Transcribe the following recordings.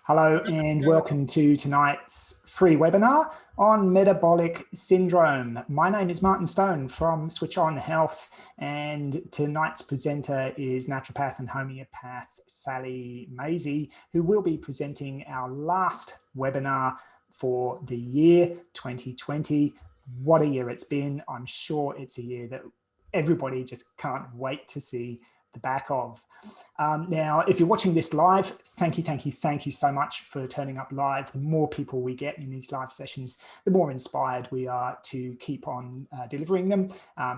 Hello and welcome to tonight's free webinar on metabolic syndrome. My name is Martin Stone from Switch On Health, and tonight's presenter is naturopath and homeopath Sally Maisie, who will be presenting our last webinar for the year 2020. What a year it's been. I'm sure it's a year that everybody just can't wait to see the back of. Now, if you're watching this live, thank you so much for turning up live. The more people we get in these live sessions, the more inspired we are to keep on delivering them.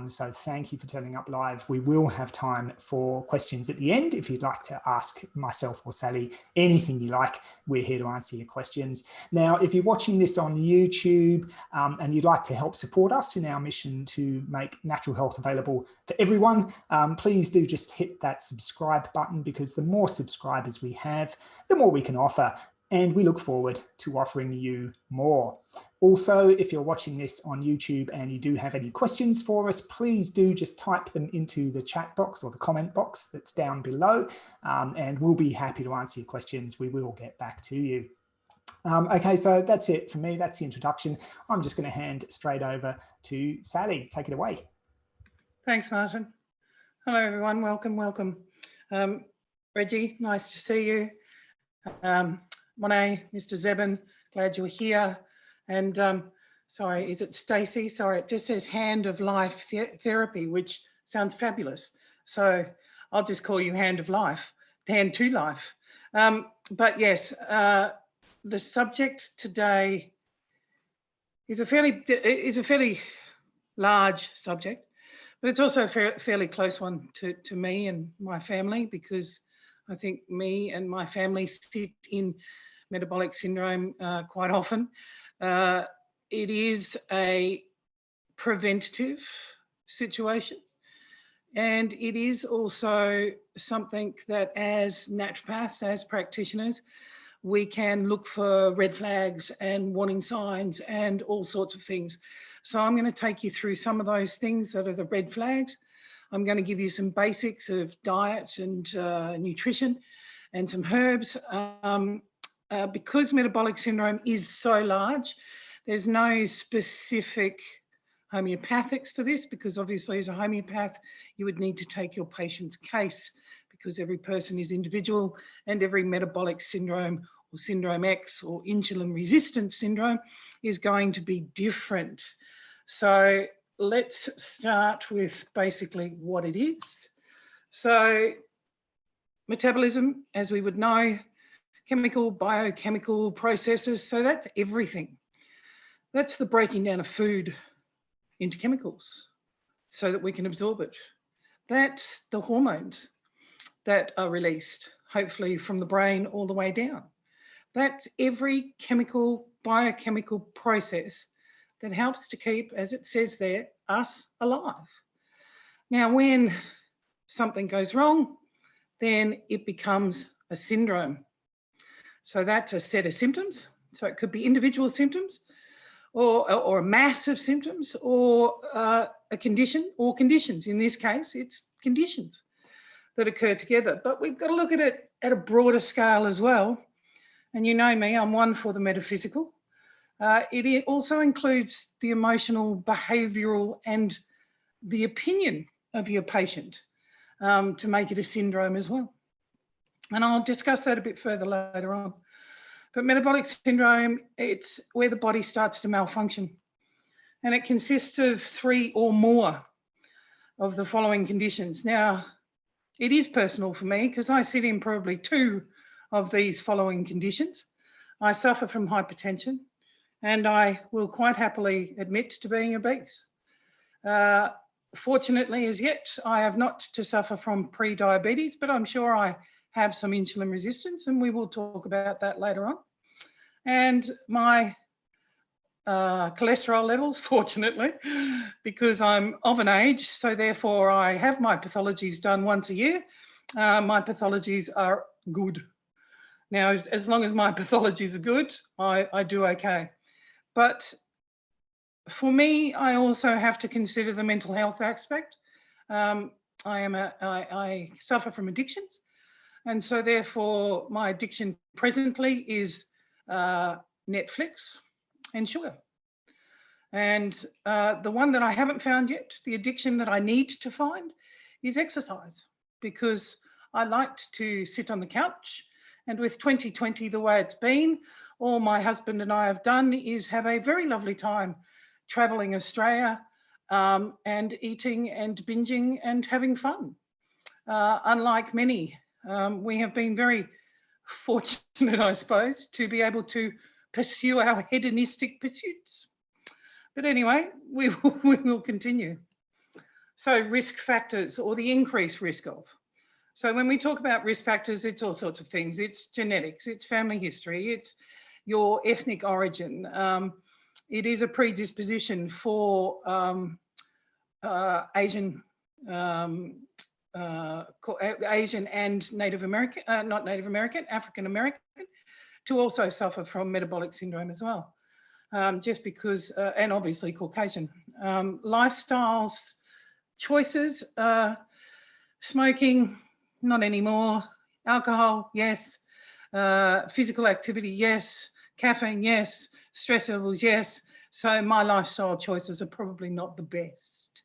So thank you for turning up live. We will have time for questions at the end. If you'd like to ask myself or Sally anything you like, we're here to answer your questions. Now, if you're watching this on YouTube and you'd like to help support us in our mission to make natural health available for everyone, please do just hit that subscribe button, because the more subscribers we have, the more we can offer, and we look forward to offering you more. Also, if you're watching this on YouTube and you do have any questions for us, please do just type them into the chat box or the comment box that's down below, and we'll be happy to answer your questions. We will get back to you. Okay, so that's it for me. That's the introduction. I'm just going to hand straight over to Sally. Take it away. Thanks, Martin. Hello, everyone. Welcome. Reggie, nice to see you. Monet, Mr. Zebin, glad you're here. And sorry, is it Stacey? Sorry, it just says Hand of Life Therapy, which sounds fabulous. So I'll just call you Hand of Life, Hand to Life. But yes, the subject today is a fairly large subject. But it's also a fairly close one to me and my family, because I think me and my family sit in metabolic syndrome quite often. It is a preventative situation, and it is also something that as naturopaths, as practitioners, we can look for red flags and warning signs and all sorts of things. So I'm going to take you through some of those things that are the red flags. I'm going to give you some basics of diet and nutrition and some herbs. Because metabolic syndrome is so large, there's no specific homeopathics for this, because obviously as a homeopath, you would need to take your patient's case, because every person is individual, and every metabolic syndrome or syndrome X or insulin resistance syndrome is going to be different. So let's start with basically what it is. So metabolism, as we would know, chemical, biochemical processes, so that's everything. That's the breaking down of food into chemicals so that we can absorb it. That's the hormones that are released, hopefully from the brain all the way down. That's every chemical, biochemical process that helps to keep, as it says there, us alive. Now, when something goes wrong, then it becomes a syndrome. So that's a set of symptoms. So it could be individual symptoms or a mass of symptoms, or a condition or conditions. In this case, it's conditions that occur together. But we've got to look at it at a broader scale as well. And you know me, I'm one for the metaphysical. It also includes the emotional, behavioural and the opinion of your patient to make it a syndrome as well. And I'll discuss that a bit further later on. But metabolic syndrome, it's where the body starts to malfunction. And it consists of 3 or more of the following conditions. Now, it is personal for me because I sit in probably 2 of these following conditions. I suffer from hypertension, and I will quite happily admit to being obese. Fortunately, as yet, I have not to suffer from PreDiabetes, but I'm sure I have some insulin resistance, and we will talk about that later on. And my cholesterol levels, fortunately, because I'm of an age, so therefore I have my pathologies done once a year. My pathologies are good. Now, as long as my pathologies are good, I do okay. But for me, I also have to consider the mental health aspect. I suffer from addictions. And so therefore my addiction presently is Netflix and sugar. And the one that I haven't found yet, the addiction that I need to find, is exercise, because I liked to sit on the couch. And with 2020 the way it's been, all my husband and I have done is have a very lovely time traveling Australia and eating and binging and having fun. Unlike many, we have been very fortunate, I suppose, to be able to pursue our hedonistic pursuits. But anyway, we will continue. So risk factors, or the increased risk of. So when we talk about risk factors, it's all sorts of things. It's genetics, it's family history, it's your ethnic origin. It is a predisposition for Asian and Native American, not Native American, African American, to also suffer from metabolic syndrome as well. Just because, and obviously Caucasian. Lifestyles, choices, smoking, not anymore. Alcohol, yes. Physical activity, yes. Caffeine, yes. Stress levels, yes. So my lifestyle choices are probably not the best.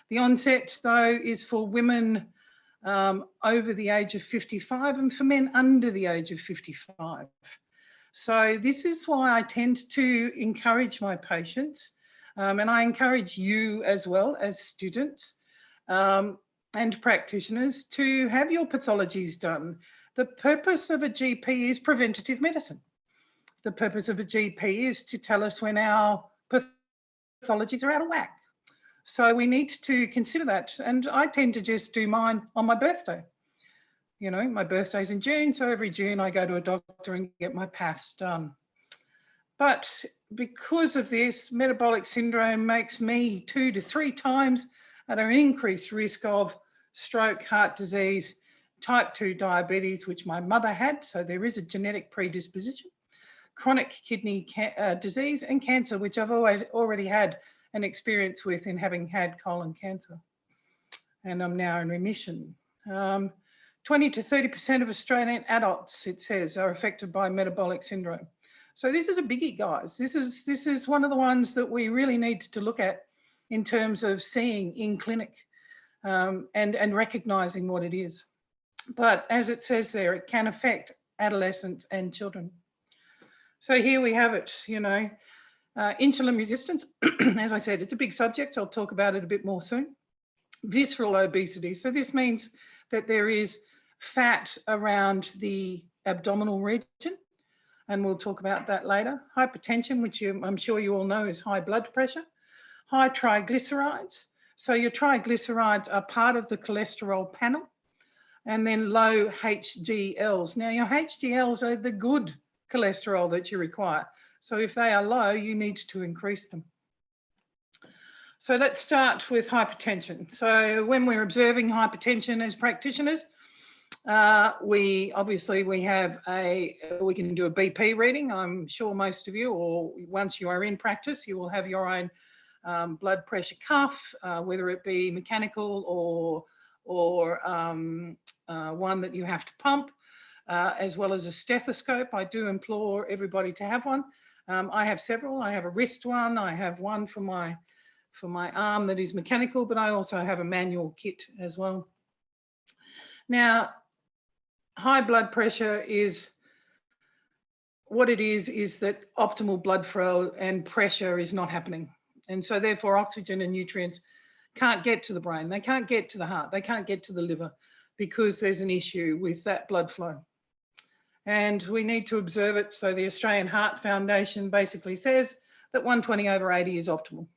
The onset, though, is for women over the age of 55 and for men under the age of 55. So this is why I tend to encourage my patients, and I encourage you as well as students and practitioners to have your pathologies done. The purpose of a GP is preventative medicine. The purpose of a GP is to tell us when our pathologies are out of whack. So we need to consider that. And I tend to just do mine on my birthday. You know, my birthday's in June, so every June I go to a doctor and get my paths done. But because of this, metabolic syndrome makes me 2 to 3 times at an increased risk of stroke, heart disease, type 2 diabetes, which my mother had, so there is a genetic predisposition, chronic kidney disease, and cancer, which I've already had an experience with in having had colon cancer. And I'm now in remission. 20 to 30% of Australian adults, it says, are affected by metabolic syndrome. So this is a biggie, guys. This is one of the ones that we really need to look at in terms of seeing in clinic and recognising what it is. But as it says there, it can affect adolescents and children. So here we have it, you know, insulin resistance. As I said, it's a big subject. I'll talk about it a bit more soon. Visceral obesity. So this means that there is fat around the abdominal region, and we'll talk about that later. Hypertension, which I'm sure you all know is high blood pressure. High triglycerides. So your triglycerides are part of the cholesterol panel. And then low HDLs. Now your HDLs are the good cholesterol that you require. So if they are low, you need to increase them. So let's start with hypertension. So when we're observing hypertension as practitioners, we can do a BP reading. I'm sure most of you, or once you are in practice, you will have your own blood pressure cuff, whether it be mechanical or one that you have to pump, as well as a stethoscope. I do implore everybody to have one. I have several. I have a wrist one. I have one for my arm that is mechanical, but I also have a manual kit as well. Now, high blood pressure is what it is that optimal blood flow and pressure is not happening. And so therefore oxygen and nutrients can't get to the brain. They can't get to the heart. They can't get to the liver because there's an issue with that blood flow. And we need to observe it. So the Australian Heart Foundation basically says that 120/80 is optimal.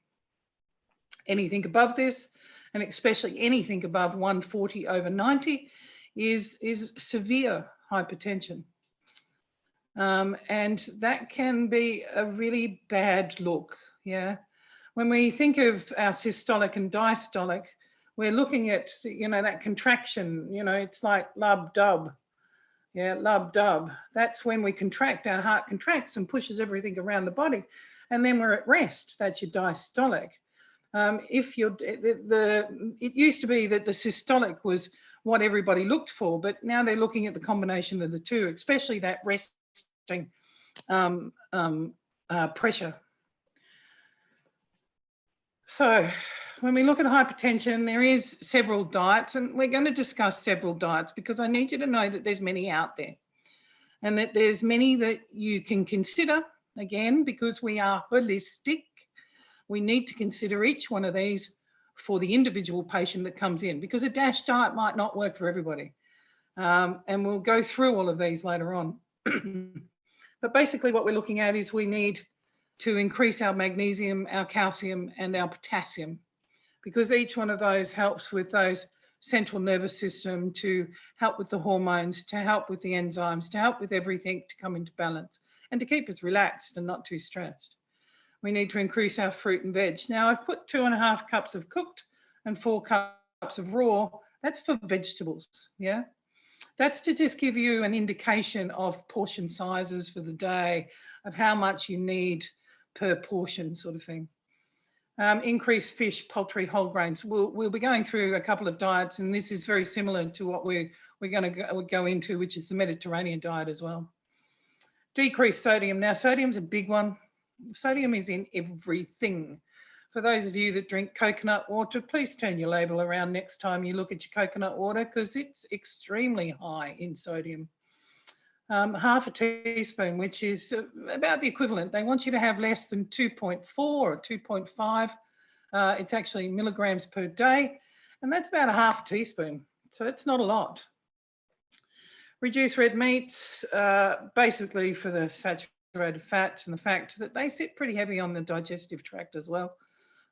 Anything above this, and especially anything above 140/90 is severe hypertension. And that can be a really bad look, yeah. When we think of our systolic and diastolic, we're looking at, you know, that contraction, you know, it's like lub-dub. Yeah, lub-dub. That's when we contract, our heart contracts and pushes everything around the body. And then we're at rest. That's your diastolic. If you're it used to be that the systolic was what everybody looked for, but now they're looking at the combination of the two, especially that resting pressure. So when we look at hypertension, there is several diets, and we're going to discuss several diets because I need you to know that there's many out there, and that there's many that you can consider. Again, because we are holistic, we need to consider each one of these for the individual patient that comes in, because a DASH diet might not work for everybody. And we'll go through all of these later on. But basically what we're looking at is we need to increase our magnesium, our calcium, and our potassium, because each one of those helps with those central nervous system, to help with the hormones, to help with the enzymes, to help with everything to come into balance, and to keep us relaxed and not too stressed. We need to increase our fruit and veg. Now I've put 2.5 cups of cooked and 4 cups of raw. That's for vegetables, yeah? That's to just give you an indication of portion sizes for the day, of how much you need per portion, sort of thing. Increased fish, poultry, whole grains. We'll be going through a couple of diets, and this is very similar to what we're going to go into, which is the Mediterranean diet as well. Decrease sodium. Now, sodium's a big one. Sodium is in everything. For those of you that drink coconut water, please turn your label around next time you look at your coconut water, because it's extremely high in sodium. Half a teaspoon, which is about the equivalent. They want you to have less than 2.4 or 2.5. It's actually milligrams per day, and that's about a half a teaspoon. So it's not a lot. Reduce red meats, basically for the saturated fats and the fact that they sit pretty heavy on the digestive tract as well.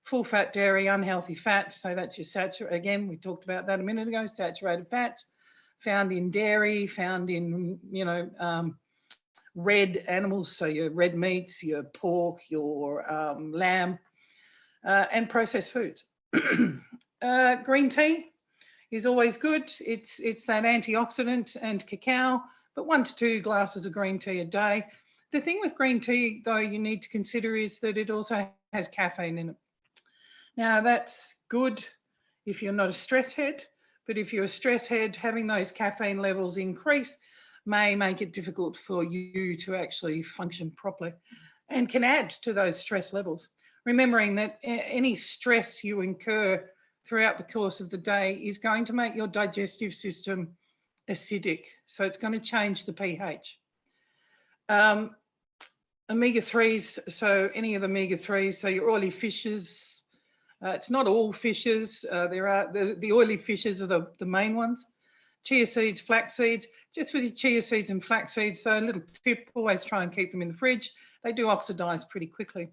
Full fat dairy, unhealthy fats, so that's your saturated, again, we talked about that a minute ago, saturated fats, found in dairy, found in, red animals, so your red meats, your pork, your lamb, and processed foods. Green tea is always good. It's that antioxidant and cacao, but 1 to 2 glasses of green tea a day. The thing with green tea, though, you need to consider is that it also has caffeine in it. Now, that's good if you're not a stress head, but if you're a stress head, having those caffeine levels increase may make it difficult for you to actually function properly, and can add to those stress levels. Remembering that any stress you incur throughout the course of the day is going to make your digestive system acidic. So it's going to change the pH. Omega-3s, so any of the omega-3s, so your oily fishes, it's not all fishes. There are the oily fishes are the main ones. Chia seeds, flax seeds. Just with your chia seeds and flax seeds, so a little tip, always try and keep them in the fridge. They do oxidize pretty quickly.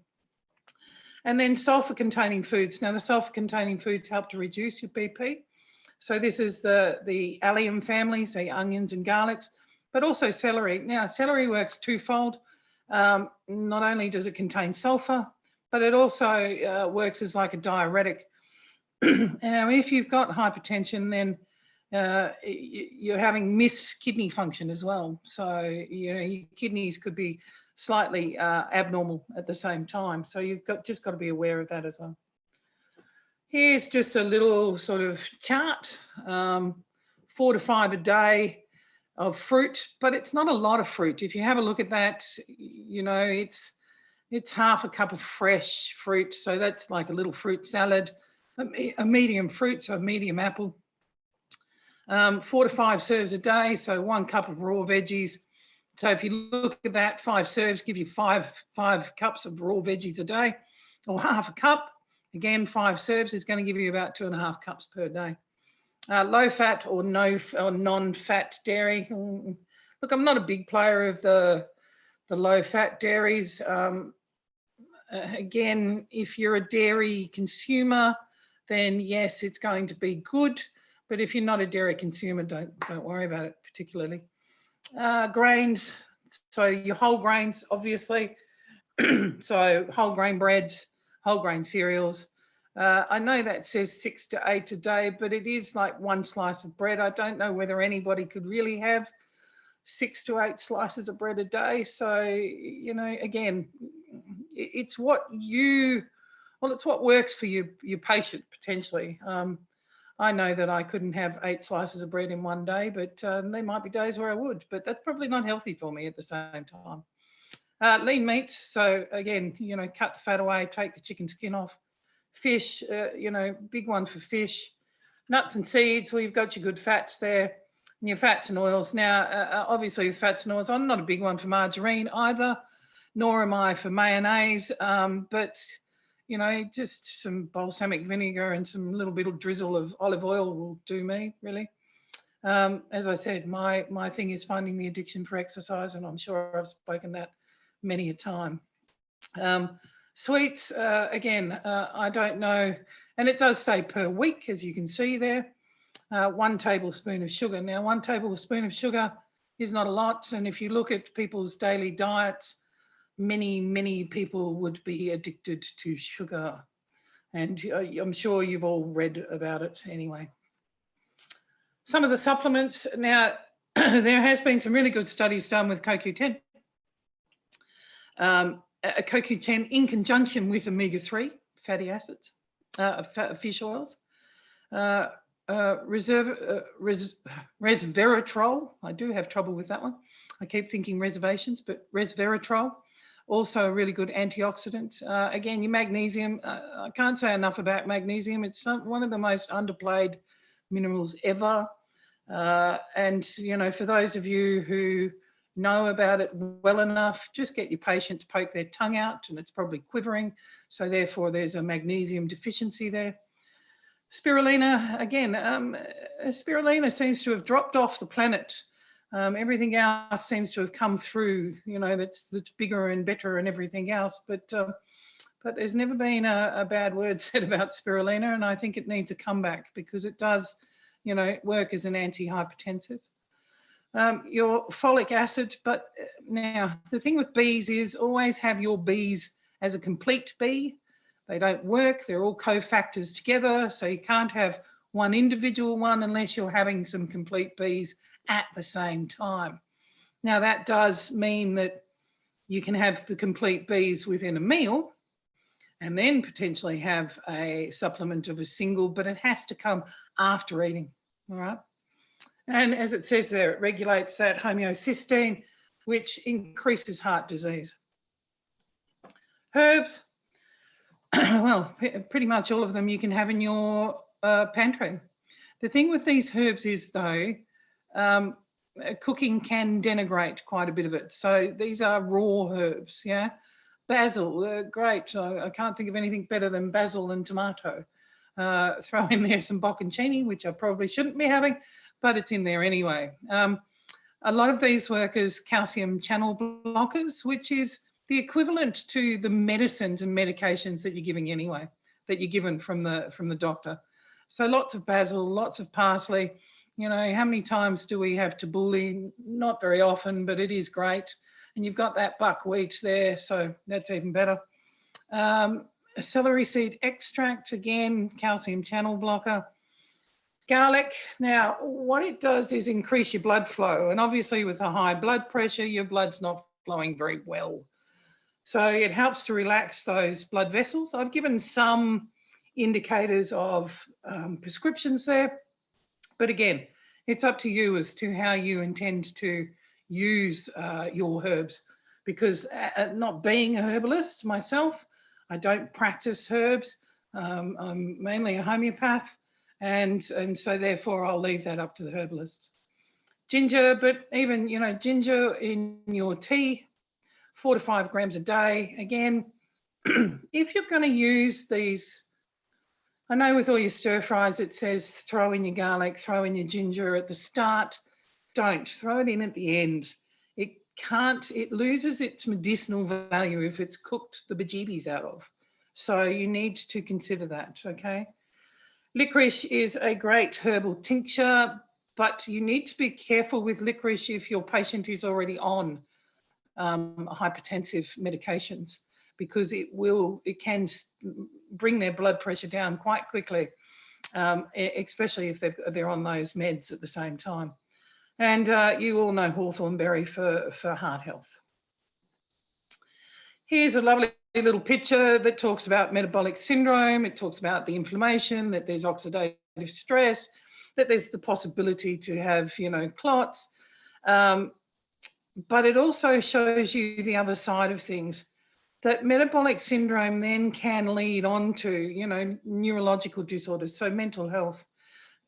And then sulfur-containing foods. Now, the sulfur-containing foods help to reduce your BP. So this is the allium family, so onions and garlics, but also celery. Now, celery works twofold. Not only does it contain sulfur, but it also works as like a diuretic. Now, if you've got hypertension, then you're having missed kidney function as well. So, your kidneys could be slightly abnormal at the same time. So you've just got to be aware of that as well. Here's just a little sort of chart, 4 to 5 a day of fruit, but it's not a lot of fruit. If you have a look at that, it's half a cup of fresh fruit. So that's like a little fruit salad, a medium fruit, so a medium apple. 4 to 5 serves a day, so 1 cup of raw veggies. So if you look at that, 5 serves give you 5 cups of raw veggies a day, or half a cup. Again, 5 serves is going to give you about 2.5 cups per day. Low fat or non-fat dairy. Look, I'm not a big player of the low fat dairies. Again, if you're a dairy consumer, then yes, it's going to be good. But if you're not a dairy consumer, don't worry about it particularly. Grains, so your whole grains, obviously. So whole grain breads, whole grain cereals. I know that says 6 to 8 a day, but it is like 1 slice of bread. I don't know whether anybody could really have 6 to 8 slices of bread a day. So, again, it's what you well, it's what works for your patient potentially. I know that I couldn't have 8 slices of bread in one day, but there might be days where I would, but that's probably not healthy for me at the same time. Lean meat, so again, you know, cut the fat away, take the chicken skin off. Fish, you know, big one for fish. Nuts and seeds, well, you've got your good fats there, and your fats and oils. Now, obviously with fats and oils, I'm not a big one for margarine either, nor am I for mayonnaise, but, you know, just some balsamic vinegar and some little bit of drizzle of olive oil will do me, really. As I said, my thing is finding the addiction for exercise, and I'm sure I've spoken that many a time. Sweets, again, I don't know, and it does say per week, as you can see there, 1 tablespoon of sugar. Now, 1 tablespoon of sugar is not a lot, and if you look at people's daily diets, many people would be addicted to sugar, and I'm sure you've all read about it anyway. Some of the supplements, now, there has been some really good studies done with CoQ10. CoQ10 in conjunction with omega-3 fatty acids, fish oils, resveratrol. I do have trouble with that one. I keep thinking reservations, but resveratrol, also a really good antioxidant. Again, your magnesium, I can't say enough about magnesium. It's one of the most underplayed minerals ever. And, you know, for those of you who know about it well enough, just get your patient to poke their tongue out, and it's probably quivering. So therefore, there's a magnesium deficiency there. Spirulina, again, spirulina seems to have dropped off the planet. Everything else seems to have come through, you know, that's bigger and better and everything else. But there's never been a bad word said about spirulina, and I think it needs a comeback because it does, you know, work as an antihypertensive. Your folic acid, but now the thing with bees is always have your bees as a complete bee. They don't work, they're all cofactors together, so you can't have one individual one unless you're having some complete bees at the same time. Now that does mean that you can have the complete bees within a meal and then potentially have a supplement of a single, but it has to come after eating, all right? And as it says there, it regulates that homeocysteine, which increases heart disease. Herbs, well, pretty much all of them you can have in your pantry. The thing with these herbs is, though, cooking can denigrate quite a bit of it. So these are raw herbs, yeah? Basil, great. I can't think of anything better than basil and tomato. Throw in there some bocconcini, which I probably shouldn't be having, but it's in there anyway. A lot of these work as calcium channel blockers, which is the equivalent to the medicines and medications that you're giving anyway, that you're given from the doctor. So lots of basil, lots of parsley. You know, how many times do we have tabbouleh? Not very often, but it is great. And you've got that buckwheat there, so that's even better. Celery seed extract, again, calcium channel blocker. Garlic, now what it does is increase your blood flow, and obviously with a high blood pressure, your blood's not flowing very well. So it helps to relax those blood vessels. I've given some indicators of prescriptions there, but again, it's up to you as to how you intend to use your herbs, because not being a herbalist myself, I don't practice herbs. I'm mainly a homeopath, and so therefore I'll leave that up to the herbalists. Ginger, but even, you know, ginger in your tea, 4 to 5 grams a day. Again, if you're going to use these, I know with all your stir fries it says throw in your garlic, throw in your ginger at the start. Don't throw it in at the end. It loses its medicinal value if it's cooked the bejeebies out of. So you need to consider that, okay? Licorice is a great herbal tincture, but you need to be careful with licorice if your patient is already on hypertensive medications, because it can bring their blood pressure down quite quickly, especially if they're on those meds at the same time. And you all know hawthorn berry for heart health. Here's a lovely little picture that talks about metabolic syndrome. It talks about the inflammation, that there's oxidative stress, that there's the possibility to have, you know, clots. But it also shows you the other side of things, that metabolic syndrome then can lead on to, you know, neurological disorders, so mental health,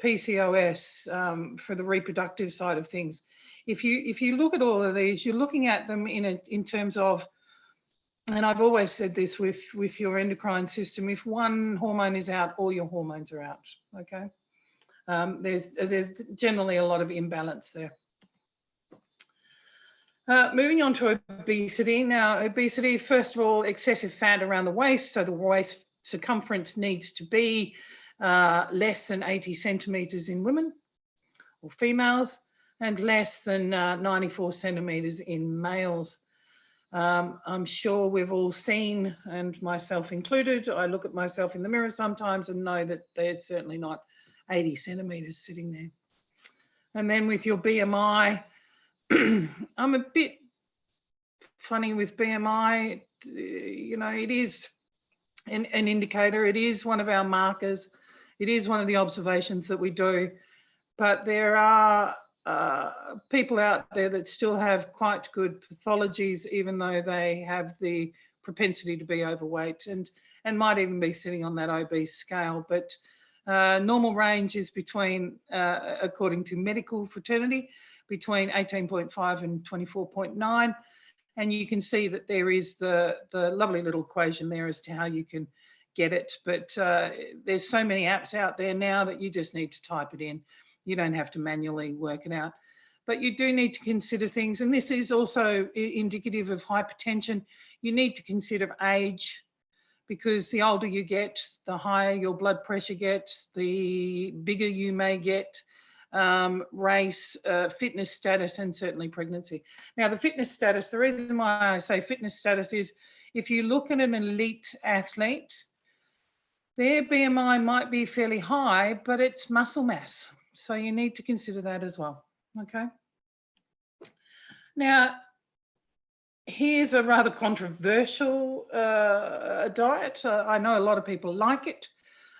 PCOS, for the reproductive side of things. If you look at all of these, you're looking at them in terms of, and I've always said this with your endocrine system, if one hormone is out, all your hormones are out, okay? There's generally a lot of imbalance there. Moving on to obesity. Now, obesity, first of all, excessive fat around the waist. So the waist circumference needs to be less than 80 centimeters in women or females, and less than 94 centimeters in males. I'm sure we've all seen, and myself included, I look at myself in the mirror sometimes and know that there's certainly not 80 centimeters sitting there. And then with your BMI, I'm a bit funny with BMI. You know, it is an indicator. It is one of our markers. It is one of the observations that we do. But there are people out there that still have quite good pathologies, even though they have the propensity to be overweight and might even be sitting on that obese scale. But normal range is between, according to medical fraternity, between 18.5 and 24.9. And you can see that there is the lovely little equation there as to how you can get it. But there's so many apps out there now that you just need to type it in. You don't have to manually work it out. But you do need to consider things, and this is also indicative of hypertension. You need to consider age, because the older you get, the higher your blood pressure gets, the bigger you may get, race, fitness status, and certainly pregnancy. Now, the fitness status, the reason why I say fitness status is if you look at an elite athlete, their BMI might be fairly high, but it's muscle mass. So you need to consider that as well, okay? Now, here's a rather controversial diet. I know a lot of people like it.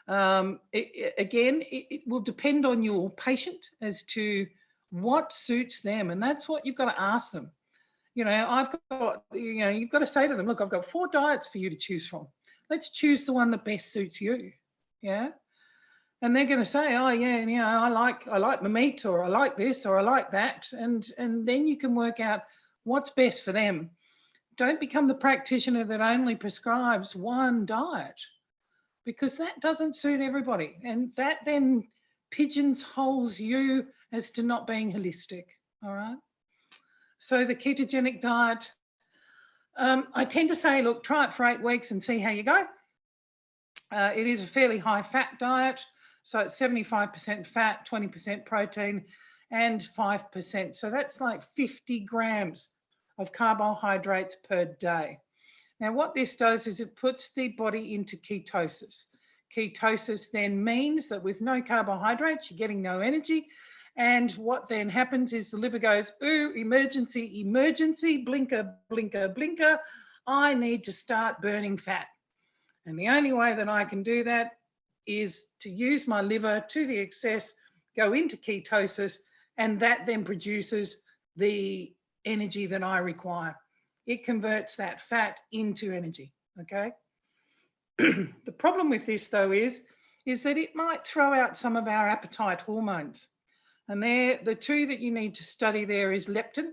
Again, it will depend on your patient as to what suits them, and that's what you've got to ask them. You know, you've got to say to them, look, I've got 4 diets for you to choose from. Let's choose the one that best suits you, yeah? And they're going to say, oh yeah, you know, I like my meat, or I like this, or I like that, and then you can work out what's best for them. Don't become the practitioner that only prescribes one diet, because that doesn't suit everybody, and that then pigeonholes you as to not being holistic. All right. So the ketogenic diet, I tend to say, look, try it for 8 weeks and see how you go. It is a fairly high fat diet. So it's 75% fat, 20% protein, and 5%. So that's like 50 grams of carbohydrates per day. Now, what this does is it puts the body into ketosis. Ketosis then means that with no carbohydrates, you're getting no energy. And what then happens is the liver goes, ooh, emergency, emergency, blinker, blinker, blinker. I need to start burning fat. And the only way that I can do that is to use my liver to the excess, go into ketosis, and that then produces the energy that I require. It converts that fat into energy, okay? The problem with this, though, is that it might throw out some of our appetite hormones. And the 2 that you need to study there is leptin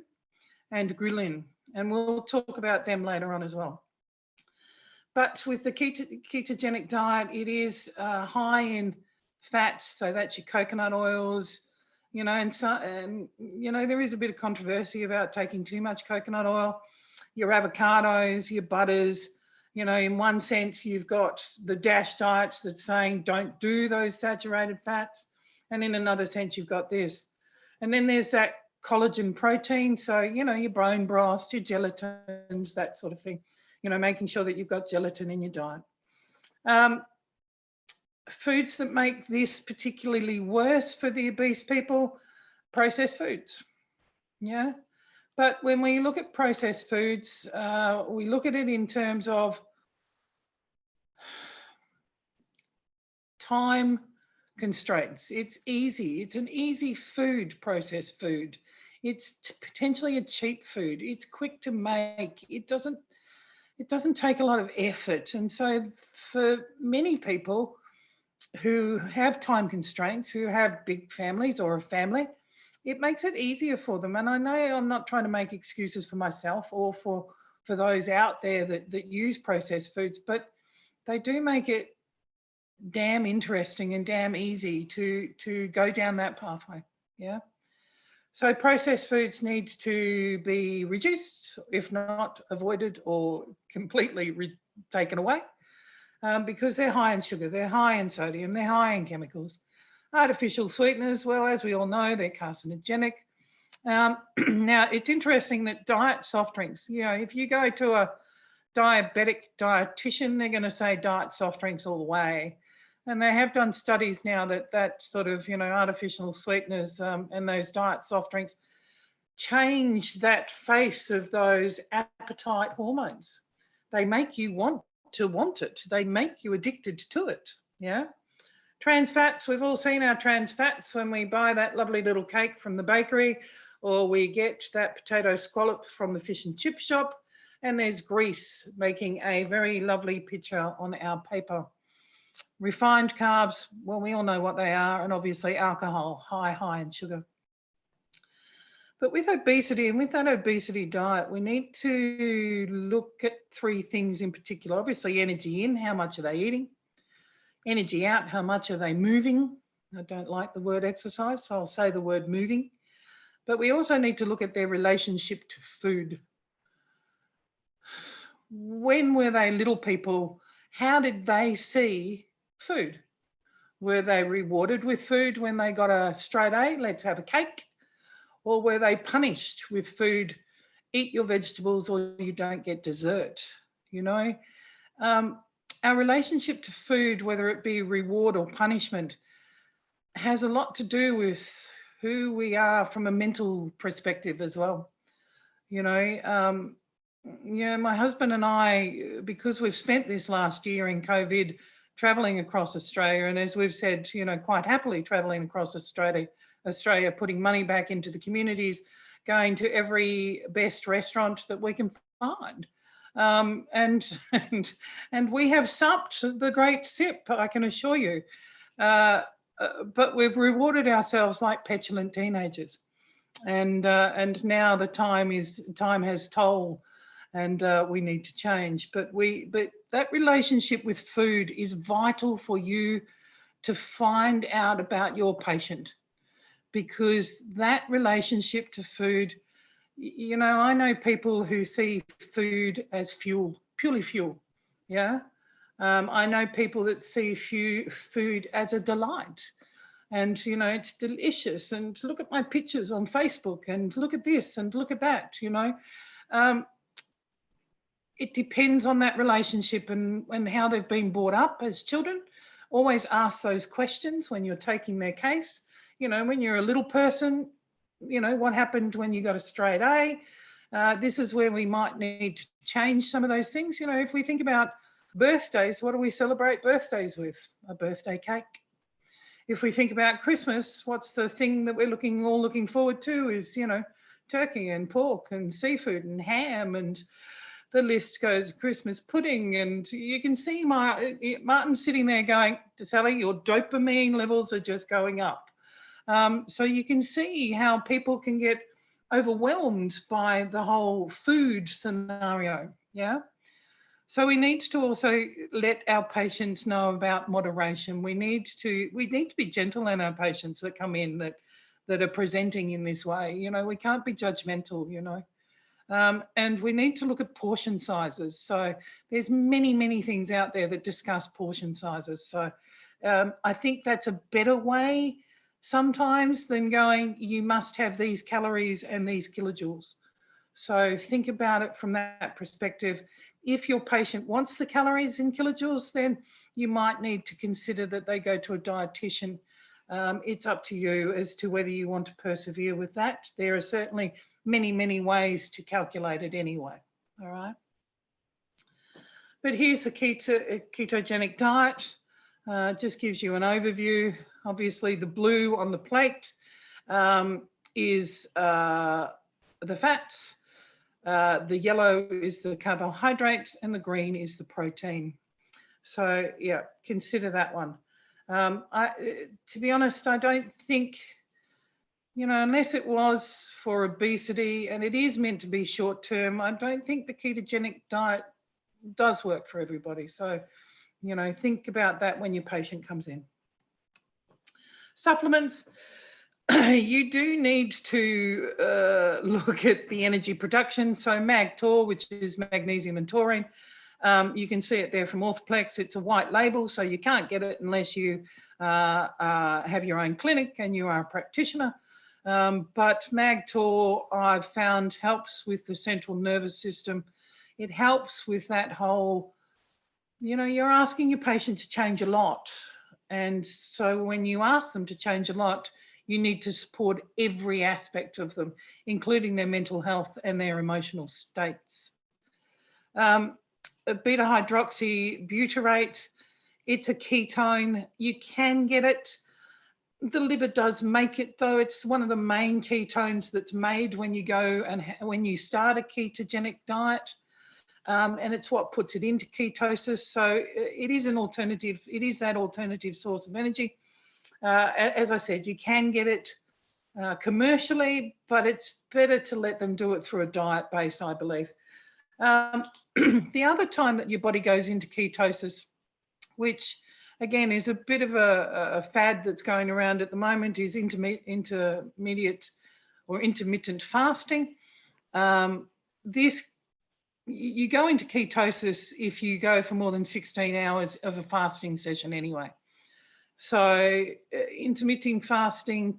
and ghrelin, and we'll talk about them later on as well. But with the ketogenic diet, it is high in fats, so that's your coconut oils, you know, and you know, there is a bit of controversy about taking too much coconut oil. Your avocados, your butters, you know, in one sense, you've got the DASH diets that's saying don't do those saturated fats, and in another sense, you've got this. And then there's that collagen protein, so, you know, your bone broths, your gelatins, that sort of thing. You know, making sure that you've got gelatin in your diet. Foods that make this particularly worse for the obese people, processed foods. Yeah. But when we look at processed foods, we look at it in terms of time constraints. It's easy. It's an easy food, processed food. It's potentially a cheap food. It's quick to make. It doesn't take a lot of effort. And so for many people who have time constraints, who have big families or a family, it makes it easier for them. And I know I'm not trying to make excuses for myself or for those out there that use processed foods, but they do make it damn interesting and damn easy to go down that pathway. Yeah. So processed foods need to be reduced, if not avoided or completely taken away, because they're high in sugar, they're high in sodium, they're high in chemicals. Artificial sweeteners, well, as we all know, they're carcinogenic. Now, it's interesting that diet soft drinks, if you go to a diabetic dietitian, they're going to say diet soft drinks all the way. And they have done studies now that sort of, artificial sweeteners and those diet soft drinks change that face of those appetite hormones. They make you want it. They make you addicted to it. Yeah. Trans fats, we've all seen our trans fats when we buy that lovely little cake from the bakery, or we get that potato scallop from the fish and chip shop, and there's grease making a very lovely picture on our paper. Refined carbs, well, we all know what they are, and obviously alcohol, high in sugar. But with obesity and with that obesity diet, we need to look at three things in particular. Obviously, energy in, how much are they eating? Energy out, how much are they moving? I don't like the word exercise, so I'll say the word moving. But we also need to look at their relationship to food. When were they little people? How did they see food? Were they rewarded with food when they got a straight A, let's have a cake? Or were they punished with food, eat your vegetables or you don't get dessert? Our relationship to food, whether it be reward or punishment, has a lot to do with who we are from a mental perspective as well. My husband and I, because we've spent this last year in COVID traveling across Australia, and as we've said, quite happily traveling across Australia, putting money back into the communities, going to every best restaurant that we can find. And we have supped the great sip, I can assure you. But we've rewarded ourselves like petulant teenagers. And now the time has toll, and we need to change. But that relationship with food is vital for you to find out about your patient, because that relationship to food, I know people who see food as fuel, purely fuel. Yeah. I know people that see food as a delight. And, it's delicious. And look at my pictures on Facebook and look at this and look at that, It depends on that relationship and how they've been brought up as children. Always ask those questions when you're taking their case. When you're a little person, what happened when you got a straight A? This is where we might need to change some of those things. If we think about birthdays, what do we celebrate birthdays with? A birthday cake. If we think about Christmas, what's the thing that we're all looking forward to is, turkey and pork and seafood and ham, and the list goes, Christmas pudding. And you can see Martin sitting there going, Sally, your dopamine levels are just going up. So you can see how people can get overwhelmed by the whole food scenario. Yeah. So we need to also let our patients know about moderation. We need to be gentle on our patients that come in that are presenting in this way. We can't be judgmental, and we need to look at portion sizes. So there's many things out there that discuss portion sizes. So I think that's a better way sometimes than going, you must have these calories and these kilojoules. So think about it from that perspective. If your patient wants the calories in kilojoules, then you might need to consider that they go to a dietitian It's up to you as to whether you want to persevere with that. There are certainly many, many ways to calculate it anyway. All right. But here's the ketogenic diet. Just gives you an overview. Obviously, the blue on the plate is the fats. The yellow is the carbohydrates, and the green is the protein. So yeah, consider that one. To be honest, I don't think, unless it was for obesity, and it is meant to be short term, I don't think the ketogenic diet does work for everybody. So, think about that when your patient comes in. Supplements. You do need to look at the energy production. So MAG-TOR, which is magnesium and taurine, you can see it there from Orthoplex. It's a white label, so you can't get it unless you have your own clinic and you are a practitioner. But MAG-TOR, I've found, helps with the central nervous system. It helps with that whole, you're asking your patient to change a lot. And so when you ask them to change a lot, you need to support every aspect of them, including their mental health and their emotional states. Beta-hydroxybutyrate, it's a ketone. You can get it. The liver does make it, though. It's one of the main ketones that's made when you go and when you start a ketogenic diet. And it's what puts it into ketosis. So it is an alternative. It is that alternative source of energy. As I said, you can get it commercially, but it's better to let them do it through a diet base, I believe. The other time that your body goes into ketosis, which again is a bit of a fad that's going around at the moment, is intermittent fasting. You go into ketosis if you go for more than 16 hours of a fasting session anyway. So intermittent fasting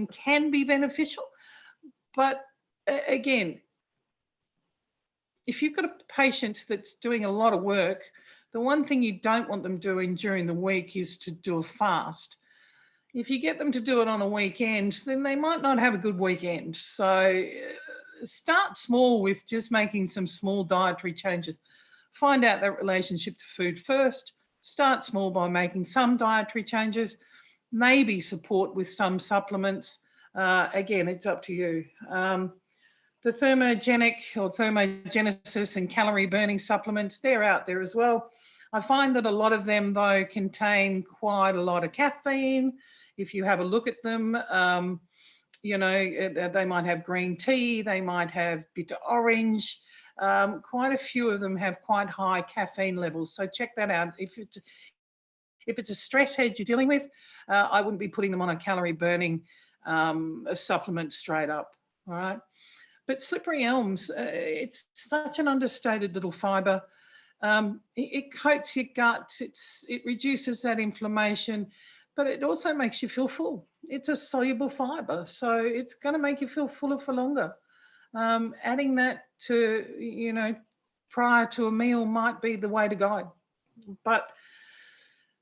can be beneficial, but again, if you've got a patient that's doing a lot of work, the one thing you don't want them doing during the week is to do a fast. If you get them to do it on a weekend, then they might not have a good weekend. So start small with just making some small dietary changes. Find out that relationship to food first. Start small by making some dietary changes, maybe support with some supplements. Again, it's up to you. The thermogenic or thermogenesis and calorie burning supplements, they're out there as well. I find that a lot of them, though, contain quite a lot of caffeine. If you have a look at them, they might have green tea, they might have bitter orange. Quite a few of them have quite high caffeine levels. So check that out. If it's a stress head you're dealing with, I wouldn't be putting them on a calorie burning supplement straight up. All right. But slippery elms, it's such an understated little fibre. It coats your gut, it reduces that inflammation, but it also makes you feel full. It's a soluble fibre, so it's going to make you feel fuller for longer. Adding that to, prior to a meal might be the way to go. But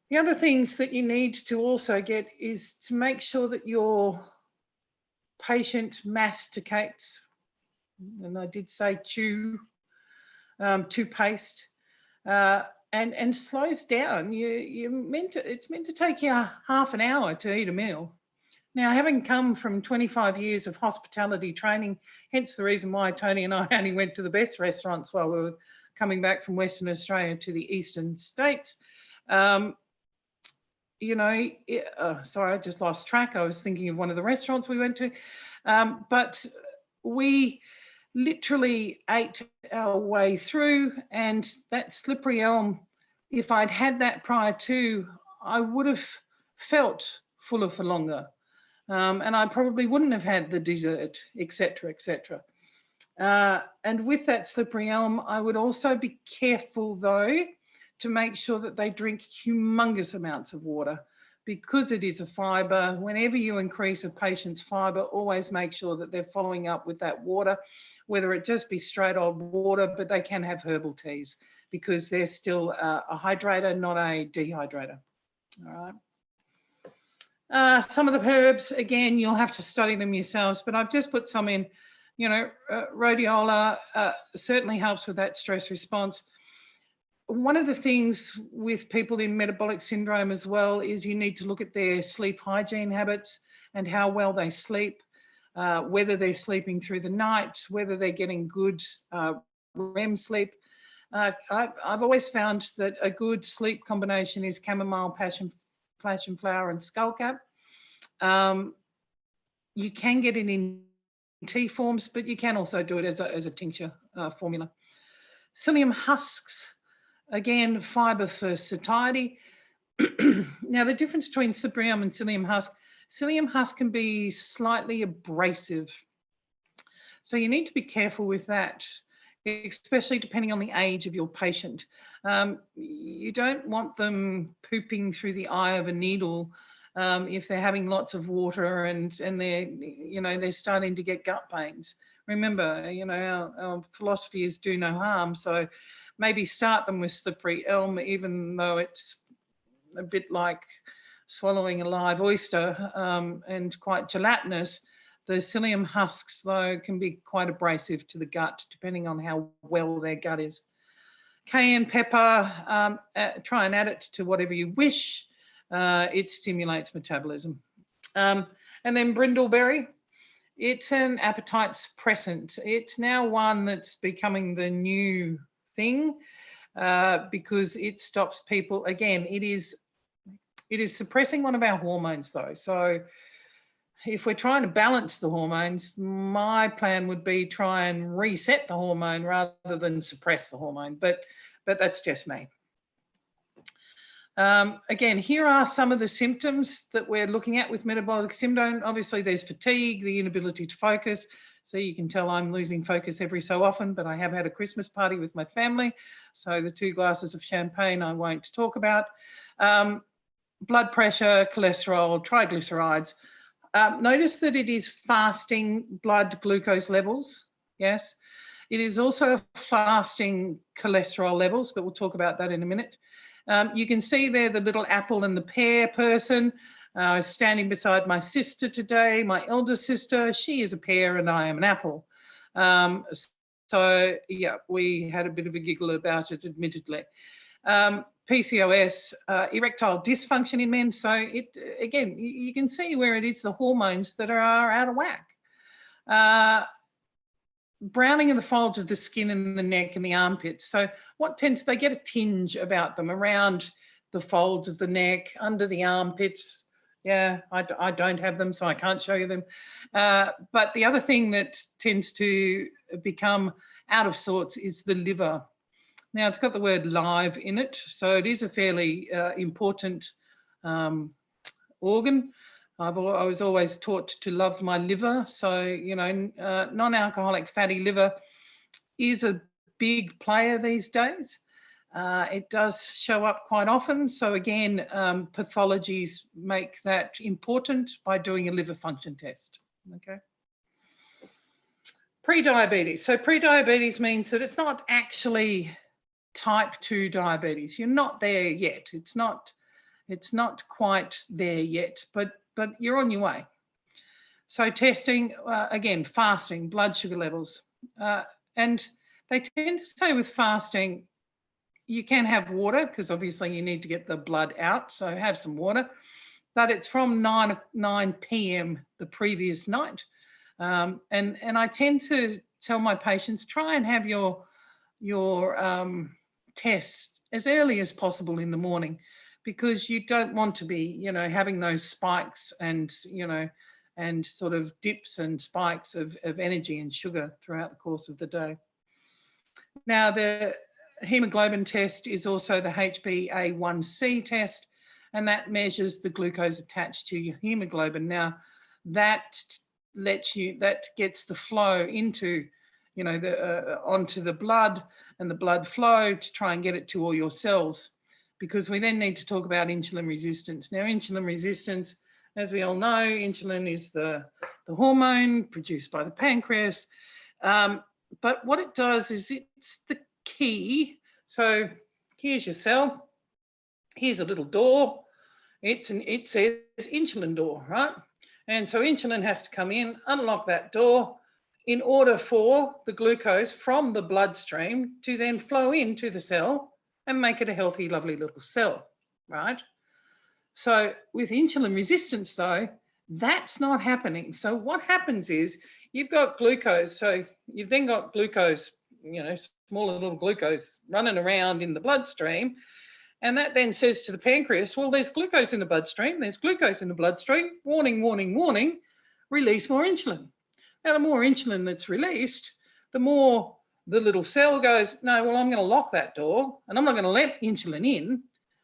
the other things that you need to also get is to make sure that your patient masticates, and I did say chew, toothpaste, and slows down. It's meant to take you half an hour to eat a meal. Now, having come from 25 years of hospitality training, hence the reason why Tony and I only went to the best restaurants while we were coming back from Western Australia to the eastern states. Sorry, I just lost track. I was thinking of one of the restaurants we went to. But we literally ate our way through, and that slippery elm, if I'd had that prior to, I would have felt fuller for longer. And I probably wouldn't have had the dessert, etc., etc. And with that slippery elm, I would also be careful, though, to make sure that they drink humongous amounts of water, because it is a fibre. Whenever you increase a patient's fibre, always make sure that they're following up with that water, whether it just be straight old water, but they can have herbal teas because they're still a hydrator, not a dehydrator. All right. Some of the herbs, again, you'll have to study them yourselves, but I've just put some in. Rhodiola certainly helps with that stress response. One of the things with people in metabolic syndrome as well is you need to look at their sleep hygiene habits and how well they sleep, whether they're sleeping through the night, whether they're getting good REM sleep. I've always found that a good sleep combination is chamomile, passion flower, and skullcap. You can get it in tea forms, but you can also do it as a tincture formula. Psyllium husks, again, fiber for satiety. Now, the difference between cyprium and psyllium husk can be slightly abrasive. So you need to be careful with that, especially depending on the age of your patient. You don't want them pooping through the eye of a needle if they're having lots of water and they're starting to get gut pains. Remember, our philosophy is do no harm. So maybe start them with slippery elm, even though it's a bit like swallowing a live oyster and quite gelatinous. The psyllium husks, though, can be quite abrasive to the gut, depending on how well their gut is. Cayenne pepper, try and add it to whatever you wish. It stimulates metabolism. And then brindleberry, it's an appetite suppressant. It's now one that's becoming the new thing because it stops people. Again, it is suppressing one of our hormones, though. So if we're trying to balance the hormones, my plan would be try and reset the hormone rather than suppress the hormone. But that's just me. Again, here are some of the symptoms that we're looking at with metabolic syndrome. Obviously, there's fatigue, the inability to focus. So you can tell I'm losing focus every so often, but I have had a Christmas party with my family. So the 2 glasses of champagne I won't talk about. Blood pressure, cholesterol, triglycerides. Notice that it is fasting blood glucose levels. Yes. It is also fasting cholesterol levels, but we'll talk about that in a minute. You can see there the little apple and the pear person. I was standing beside my sister today, my elder sister. She is a pear and I am an apple. So, yeah, we had a bit of a giggle about it, admittedly. PCOS, erectile dysfunction in men. So, again, you can see where it is the hormones that are out of whack. Browning of the folds of the skin in the neck and the armpits. So they get a tinge about them around the folds of the neck, under the armpits. Yeah, I don't have them, so I can't show you them. But the other thing that tends to become out of sorts is the liver. Now, it's got the word live in it, so it is a fairly important organ. I was always taught to love my liver. So, non-alcoholic fatty liver is a big player these days. It does show up quite often. So again, pathologies make that important by doing a liver function test. Okay. Pre-diabetes. So pre-diabetes means that it's not actually type 2 diabetes. You're not there yet. It's not quite there yet, but you're on your way. So testing, again, fasting, blood sugar levels. And they tend to say with fasting, you can have water because obviously you need to get the blood out. So have some water, but it's from 9 p.m. the previous night. And I tend to tell my patients, try and have your test as early as possible in the morning, because you don't want to be, having those spikes and sort of dips and spikes of energy and sugar throughout the course of the day. Now, the hemoglobin test is also the HbA1c test, and that measures the glucose attached to your hemoglobin. Now, that gets the flow into, onto the blood and the blood flow to try and get it to all your cells, because we then need to talk about insulin resistance. Now, insulin resistance, as we all know, insulin is the hormone produced by the pancreas. But what it does is it's the key. So here's your cell. Here's a little door. it says insulin door, right? And so insulin has to come in, unlock that door in order for the glucose from the bloodstream to then flow into the cell and make it a healthy, lovely little cell, right? So with insulin resistance, though, that's not happening. So what happens is you've got glucose. So you've then got glucose, smaller little glucose running around in the bloodstream. And that then says to the pancreas, well, there's glucose in the bloodstream. There's glucose in the bloodstream. Warning, warning, warning. Release more insulin. Now, the more insulin that's released, the more the little cell goes, no, well, I'm going to lock that door and I'm not going to let insulin in.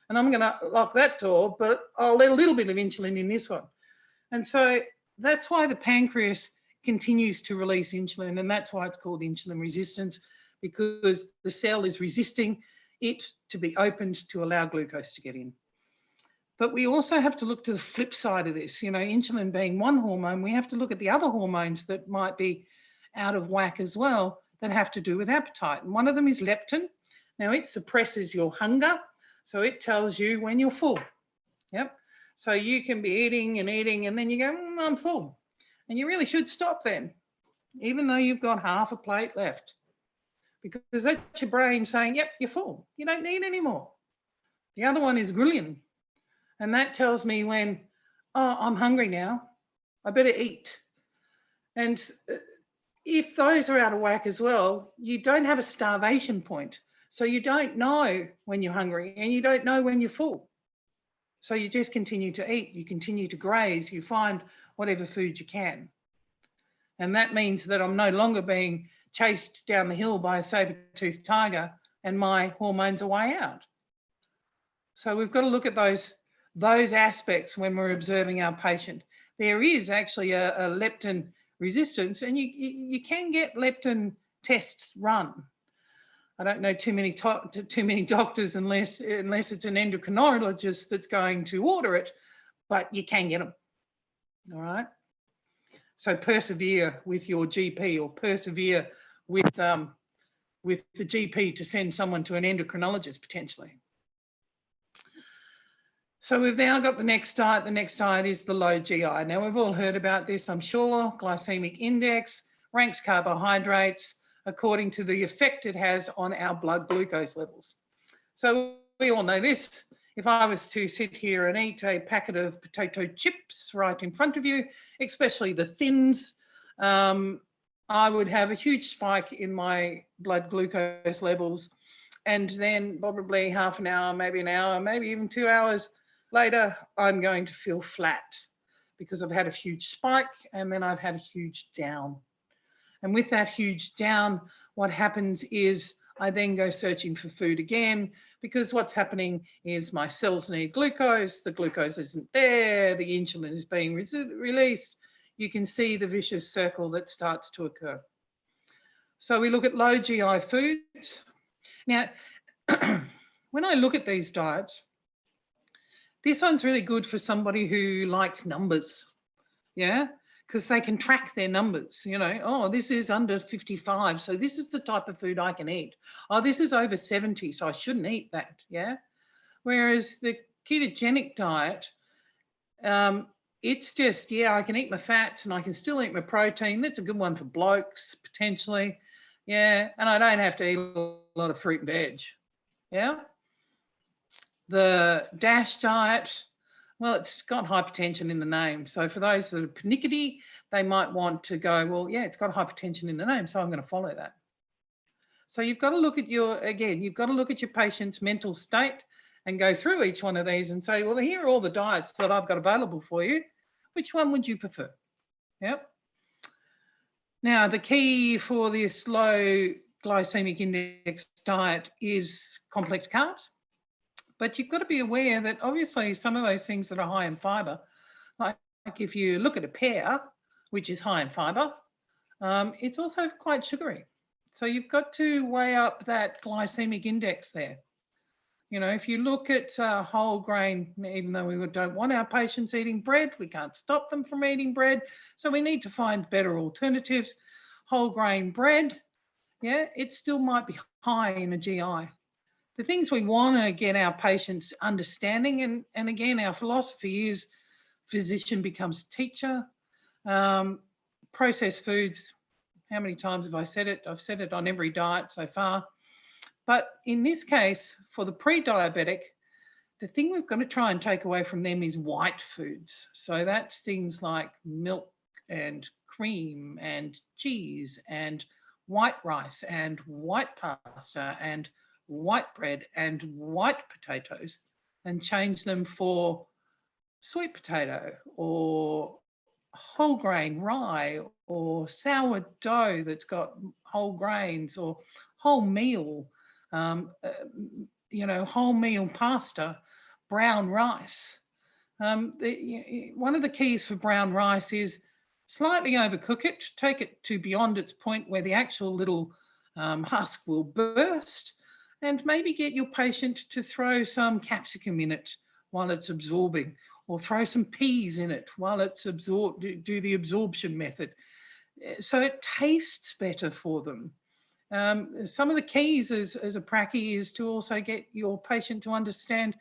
And I'm going to lock that door, but I'll let a little bit of insulin in this one. And so that's why the pancreas continues to release insulin, and that's why it's called insulin resistance, because the cell is resisting it to be opened to allow glucose to get in. But we also have to look to the flip side of this. Insulin being one hormone, we have to look at the other hormones that might be out of whack as well that have to do with appetite. And one of them is leptin. Now, it suppresses your hunger. So it tells you when you're full. Yep. So you can be eating, and then you go, I'm full. And you really should stop then, even though you've got half a plate left. Because that's your brain saying, yep, you're full. You don't need any more. The other one is ghrelin. And that tells me when, I'm hungry now. I better eat. And if those are out of whack as well, you don't have a starvation point. So you don't know when you're hungry and you don't know when you're full. So you just continue to eat, you continue to graze, you find whatever food you can. And that means that I'm no longer being chased down the hill by a saber-toothed tiger and my hormones are way out. So we've got to look at those aspects when we're observing our patient. There is actually a leptin resistance, and you can get leptin tests run. I don't know too many doctors unless it's an endocrinologist that's going to order it, but you can get them. All right. So persevere with your GP, or persevere with the GP to send someone to an endocrinologist potentially. So we've now got the next diet. The next diet is the low GI. Now, we've all heard about this, I'm sure. Glycemic Index ranks carbohydrates according to the effect it has on our blood glucose levels. So we all know this. If I was to sit here and eat a packet of potato chips right in front of you, especially the thins, I would have a huge spike in my blood glucose levels. And then probably half an hour, maybe an hour, maybe even 2 hours later, I'm going to feel flat because I've had a huge spike and then I've had a huge down. And with that huge down, what happens is I then go searching for food again, because what's happening is my cells need glucose, the glucose isn't there, the insulin is being released. You can see the vicious circle that starts to occur. So we look at low GI foods. Now, when I look at these diets, this one's really good for somebody who likes numbers, yeah? Because they can track their numbers, oh, this is under 55, so this is the type of food I can eat. Oh, this is over 70, so I shouldn't eat that, yeah? Whereas the ketogenic diet, it's just, yeah, I can eat my fats and I can still eat my protein. That's a good one for blokes, potentially, yeah? And I don't have to eat a lot of fruit and veg, yeah? The DASH diet, well, it's got hypertension in the name. So for those that are pernickety, they might want to go, well, yeah, it's got hypertension in the name, so I'm going to follow that. So you've got to look at you've got to look at your patient's mental state and go through each one of these and say, well, here are all the diets that I've got available for you. Which one would you prefer? Yep. Now, the key for this low glycemic index diet is complex carbs. But you've got to be aware that obviously some of those things that are high in fibre, like if you look at a pear, which is high in fibre, it's also quite sugary. So you've got to weigh up that glycemic index there. If you look at whole grain, even though we don't want our patients eating bread, we can't stop them from eating bread. So we need to find better alternatives. Whole grain bread, yeah, it still might be high in a GI. the things we want to get our patients understanding, and again, our philosophy is physician becomes teacher. Processed foods, how many times have I said it? I've said it on every diet so far. But in this case, for the pre-diabetic, the thing we're going to try and take away from them is white foods. So that's things like milk and cream and cheese and white rice and white pasta and white bread and white potatoes, and change them for sweet potato or whole grain rye or sourdough that's got whole grains, or wholemeal, wholemeal pasta, brown rice. One of the keys for brown rice is slightly overcook it, take it to beyond its point where the actual little husk will burst, and maybe get your patient to throw some capsicum in it while it's absorbing, or throw some peas in it while it's absorbed, do the absorption method. So it tastes better for them. Some of the keys as a pracky is to also get your patient to understand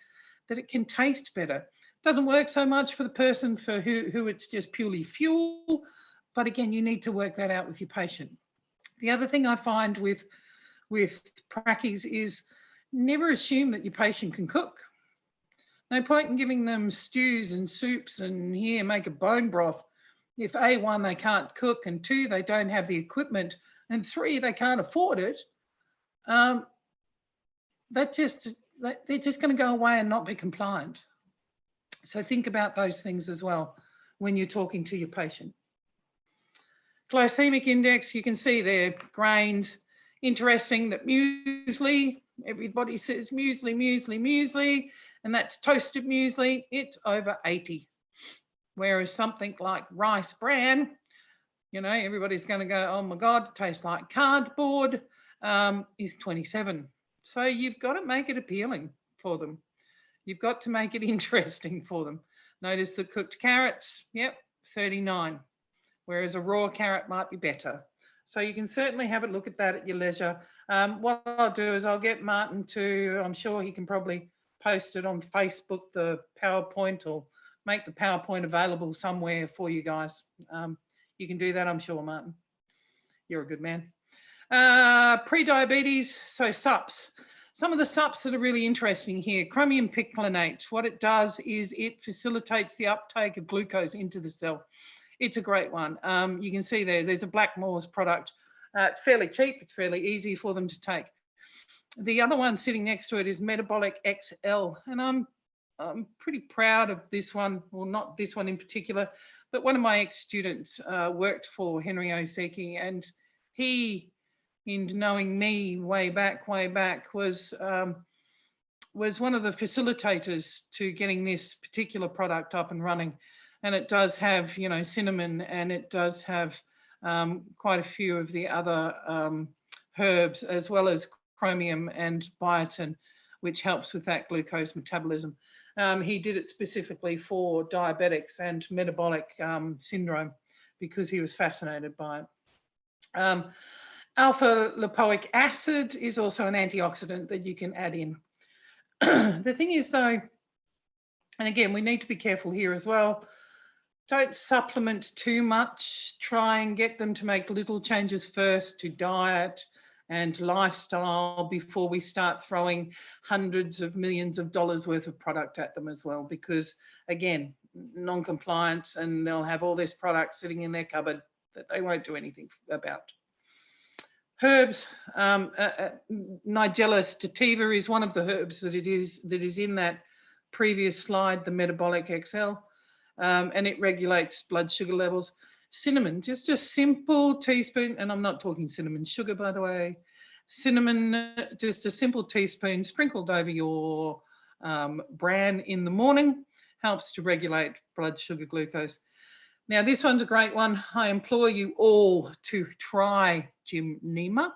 that it can taste better. Doesn't work so much for the person for who it's just purely fuel, but again, you need to work that out with your patient. The other thing I find with prackies is never assume that your patient can cook. No point in giving them stews and soups and here, make a bone broth. If A, 1, they can't cook, and 2, they don't have the equipment, and 3, they can't afford it, they're just going to go away and not be compliant. So think about those things as well when you're talking to your patient. Glycemic index, you can see there, grains. Interesting that muesli, everybody says muesli, muesli, muesli, and that's toasted muesli, it's over 80. Whereas something like rice bran, everybody's going to go, oh my God, it tastes like cardboard, is 27. So you've got to make it appealing for them. You've got to make it interesting for them. Notice the cooked carrots, 39, whereas a raw carrot might be better. So you can certainly have a look at that at your leisure. What I'll do is I'll get Martin to, I'm sure he can probably post it on Facebook, the PowerPoint, or make the PowerPoint available somewhere for you guys. You can do that, I'm sure, Martin. You're a good man. Pre-diabetes, so SUPs. Some of the SUPs that are really interesting here. Chromium picolinate, what it does is it facilitates the uptake of glucose into the cell. It's a great one. You can see there's a Blackmore's product. It's fairly cheap. It's fairly easy for them to take. The other one sitting next to it is Metabolic XL. And I'm pretty proud of this one. Well, not this one in particular, but one of my ex-students worked for Henry Oseki, and he, in knowing me way back, was one of the facilitators to getting this particular product up and running. And it does have, cinnamon, and it does have quite a few of the other herbs, as well as chromium and biotin, which helps with that glucose metabolism. He did it specifically for diabetics and metabolic syndrome because he was fascinated by it. Alpha lipoic acid is also an antioxidant that you can add in. The thing is, though, and again, we need to be careful here as well, don't supplement too much. Try and get them to make little changes first to diet and lifestyle before we start throwing hundreds of millions of dollars worth of product at them as well, because again, non-compliance, and they'll have all this product sitting in their cupboard that they won't do anything about. Herbs, Nigella sativa is one of the herbs that is in that previous slide, the Metabolic XL, and it regulates blood sugar levels. Cinnamon, just a simple teaspoon, and I'm not talking cinnamon sugar, by the way. Cinnamon, just a simple teaspoon sprinkled over your bran in the morning, helps to regulate blood sugar glucose. Now, this one's a great one. I implore you all to try Gymnema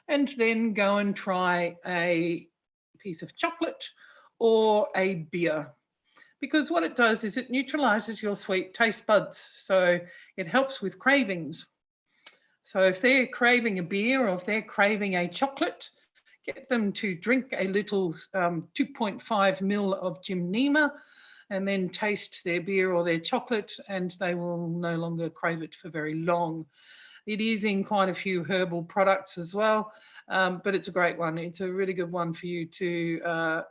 and then go and try a piece of chocolate or a beer, because what it does is it neutralizes your sweet taste buds. So it helps with cravings. So if they're craving a beer or if they're craving a chocolate, get them to drink a little 2.5 ml of gymnema and then taste their beer or their chocolate, and they will no longer crave it for very long. It is in quite a few herbal products as well, but it's a great one. It's a really good one for you to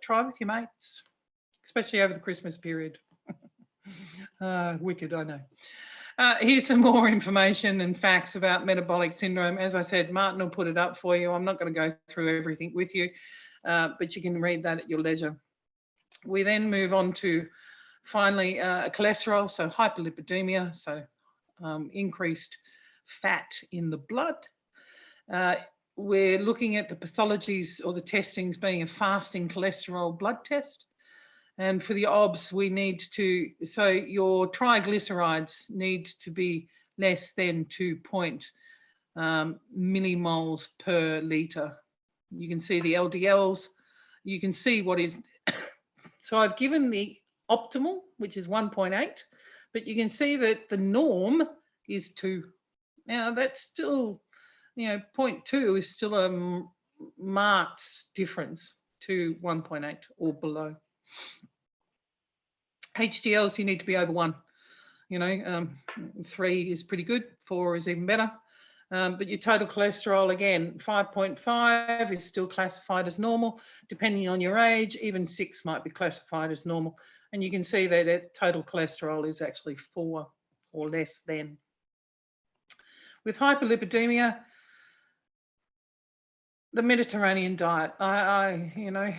try with your mates, especially over the Christmas period. Wicked, I know. Here's some more information and facts about metabolic syndrome. As I said, Martin will put it up for you. I'm not going to go through everything with you, but you can read that at your leisure. We then move on to, finally, cholesterol, so hyperlipidemia, so increased fat in the blood. We're looking at the pathologies or the testings being a fasting cholesterol blood test. And for the OBS, we need to, so your triglycerides need to be less than 2 millimoles per litre. You can see the LDLs, you can see what is, so I've given the optimal, which is 1.8, but you can see that the norm is 2. Now that's still, 0.2 is still a marked difference to 1.8 or below. HDLs, you need to be over 1. 3 is pretty good, 4 is even better. But your total cholesterol, again, 5.5 is still classified as normal. Depending on your age, even 6 might be classified as normal. And you can see that total cholesterol is actually 4 or less than. With hyperlipidemia, the Mediterranean diet, I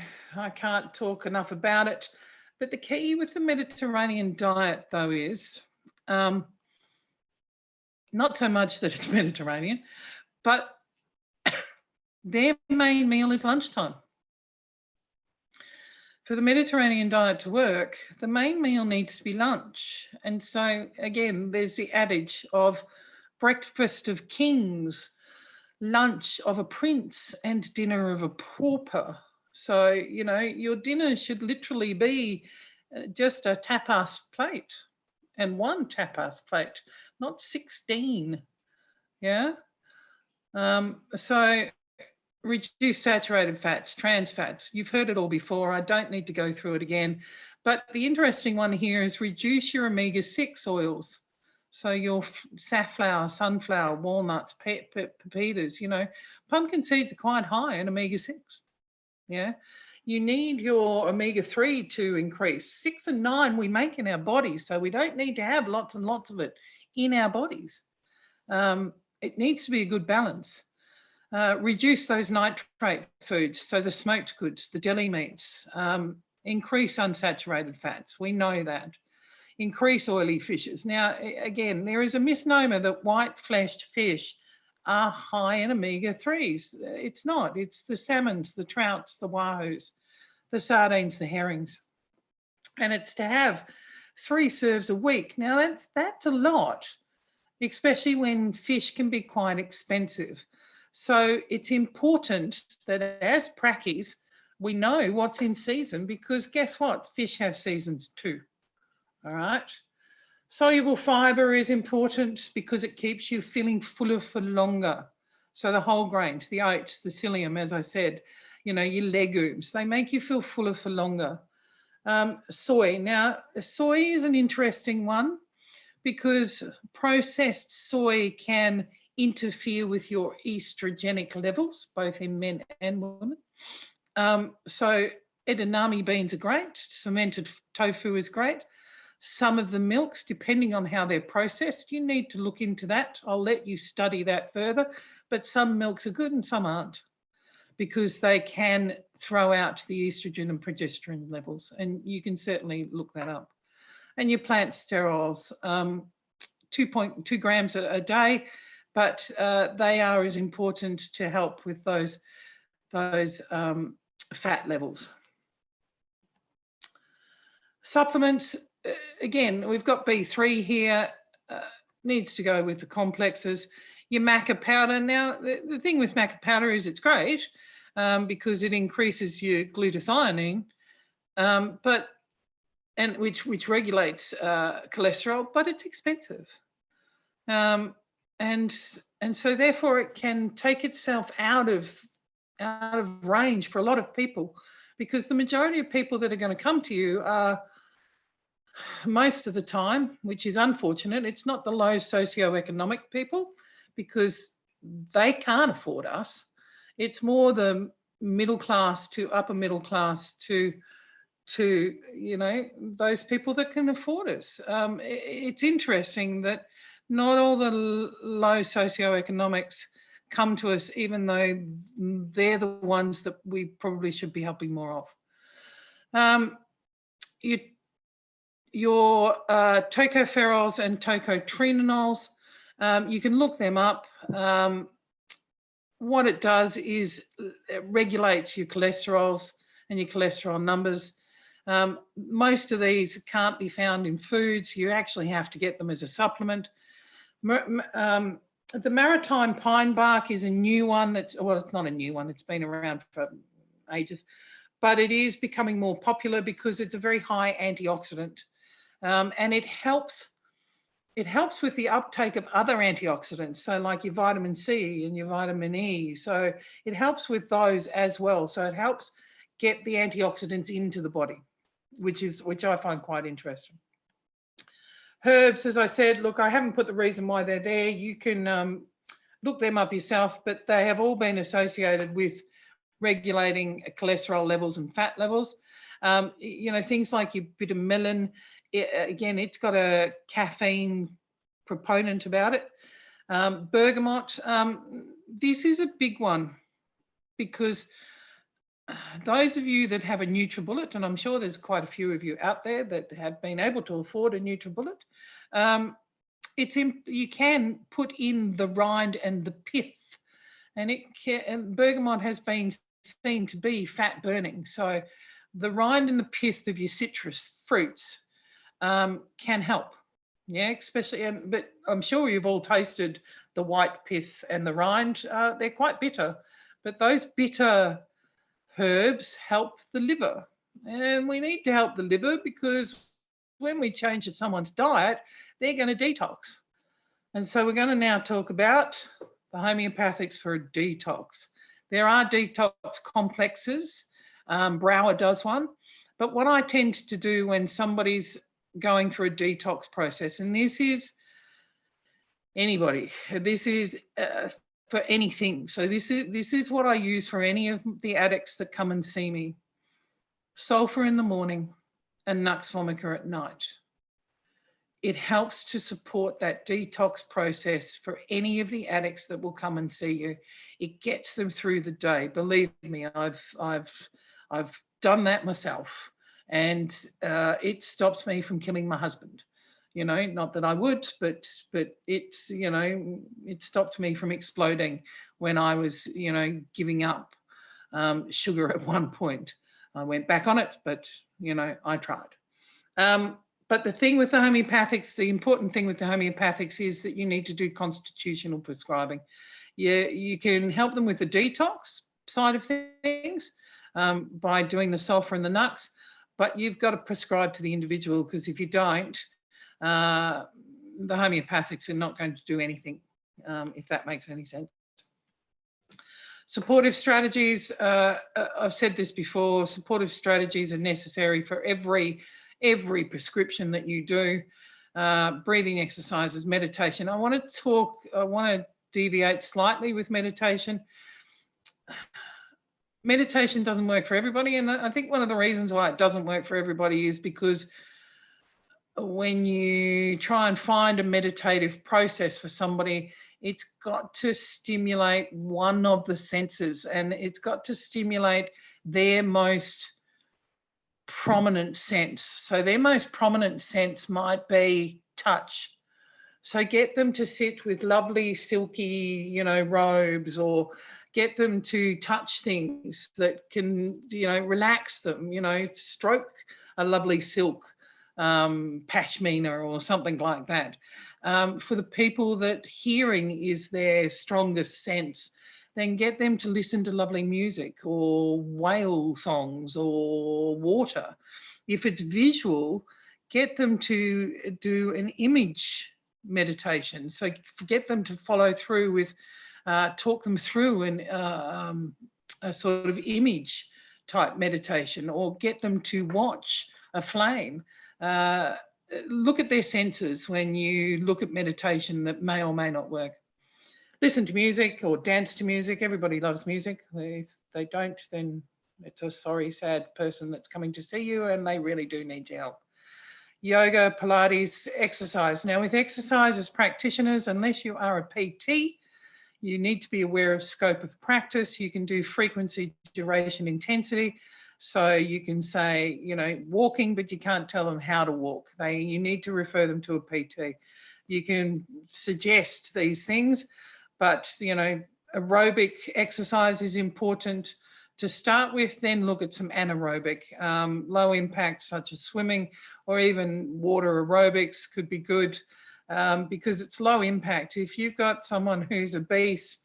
can't talk enough about it. But the key with the Mediterranean diet, though, is not so much that it's Mediterranean, but their main meal is lunchtime. For the Mediterranean diet to work, the main meal needs to be lunch. And so, again, there's the adage of breakfast of kings, lunch of a prince, and dinner of a pauper. So, your dinner should literally be just a tapas plate, and 1 tapas plate, not 16. Yeah. So reduce saturated fats, trans fats. You've heard it all before. I don't need to go through it again. But the interesting one here is reduce your omega-6 oils. So your safflower, sunflower, walnuts, pepitas, pumpkin seeds are quite high in omega-6. Yeah. You need your omega-3 to increase. 6 and 9 we make in our bodies, so we don't need to have lots and lots of it in our bodies. It needs to be a good balance. Reduce those nitrate foods, so the smoked goods, the deli meats. Increase unsaturated fats, we know that. Increase oily fishes. Now, again, there is a misnomer that white-fleshed fish are high in omega-3s. It's not. It's the salmons, the trouts, the wahoos, the sardines, the herrings. And it's to have 3 serves a week. Now, that's a lot, especially when fish can be quite expensive. So it's important that as prackies, we know what's in season, because guess what? Fish have seasons too. All right. Soluble fiber is important because it keeps you feeling fuller for longer. So the whole grains, the oats, the psyllium, as I said, your legumes, they make you feel fuller for longer. Soy. Now, soy is an interesting one because processed soy can interfere with your estrogenic levels, both in men and women. So edamame beans are great. Fermented tofu is great. Some of the milks, depending on how they're processed, you need to look into that. I'll let you study that further. But some milks are good and some aren't, because they can throw out the estrogen and progesterone levels. And you can certainly look that up. And your plant sterols, 2.2 grams a day, but they are as important to help with those fat levels. Supplements, again, we've got B3 here, needs to go with the complexes. Your maca powder. Now, the thing with maca powder is it's great because it increases your glutathione, which regulates cholesterol, but it's expensive. And so therefore it can take itself out of out of range for a lot of people, because the majority of people that are going to come to you are, most of the time, which is unfortunate, it's not the low socioeconomic people, because they can't afford us. It's more the middle class to upper middle class to those people that can afford us. It's interesting that not all the low socioeconomics come to us, even though they're the ones that we probably should be helping more of. Your tocopherols and tocotrienols, you can look them up. What it does is it regulates your cholesterols and your cholesterol numbers. Most of these can't be found in foods. You actually have to get them as a supplement. The maritime pine bark is a new one well, it's not a new one, it's been around for ages, but it is becoming more popular because it's a very high antioxidant. And it helps with the uptake of other antioxidants, so like your vitamin C and your vitamin E. So it helps with those as well. So it helps get the antioxidants into the body, which I find quite interesting. Herbs, as I said, look, I haven't put the reason why they're there. You can look them up yourself, but they have all been associated with regulating cholesterol levels and fat levels. Things like your bitter melon, again, it's got a caffeine proponent about it. Bergamot, this is a big one, because those of you that have a NutriBullet, and I'm sure there's quite a few of you out there that have been able to afford a NutriBullet, you can put in the rind and the pith, and bergamot has been seen to be fat burning. So the rind and the pith of your citrus fruits can help. Yeah, especially, but I'm sure you've all tasted the white pith and the rind. They're quite bitter, but those bitter herbs help the liver. And we need to help the liver, because when we change someone's diet, they're going to detox. And so we're going to now talk about the homeopathics for a detox. There are detox complexes. Brower does one. But what I tend to do when somebody's going through a detox process, and this is anybody, this is for anything. So this is what I use for any of the addicts that come and see me. Sulfur in the morning and Nux vomica at night. It helps to support that detox process for any of the addicts that will come and see you. It gets them through the day. Believe me, I've done that myself, and it stops me from killing my husband. Not that I would, but it's, it stopped me from exploding when I was, giving up sugar at one point. I went back on it, but, I tried. But the thing with the homeopathics, the important thing with the homeopathics is that you need to do constitutional prescribing. You can help them with the detox side of things by doing the sulfur and the nux, but you've got to prescribe to the individual, because if you don't, the homeopathics are not going to do anything, if that makes any sense. Supportive strategies, I've said this before, supportive strategies are necessary for every prescription that you do. Breathing exercises, meditation. I want to deviate slightly with meditation. Meditation doesn't work for everybody, and I think one of the reasons why it doesn't work for everybody is because when you try and find a meditative process for somebody, it's got to stimulate one of the senses, and it's got to stimulate their most prominent sense. So their most prominent sense might be touch. So get them to sit with lovely silky, robes, or get them to touch things that can, relax them, stroke a lovely silk pashmina or something like that. For the people that hearing is their strongest sense, then get them to listen to lovely music or whale songs or water. If it's visual, get them to do an image meditation. So get them to follow through with, talk them through and a sort of image type meditation, or get them to watch a flame. Look at their senses when you look at meditation that may or may not work. Listen to music or dance to music. Everybody loves music. If they don't, then it's a sorry, sad person that's coming to see you, and they really do need your help. Yoga, Pilates, exercise. Now, with exercise as practitioners, unless you are a PT, you need to be aware of scope of practice. You can do frequency, duration, intensity. So you can say, you know, walking, but you can't tell them how to walk. You need to refer them to a PT. You can suggest these things, but, you know, aerobic exercise is important to start with. Then look at some anaerobic, low impact, such as swimming, or even water aerobics could be good. Because it's low impact. If you've got someone who's obese,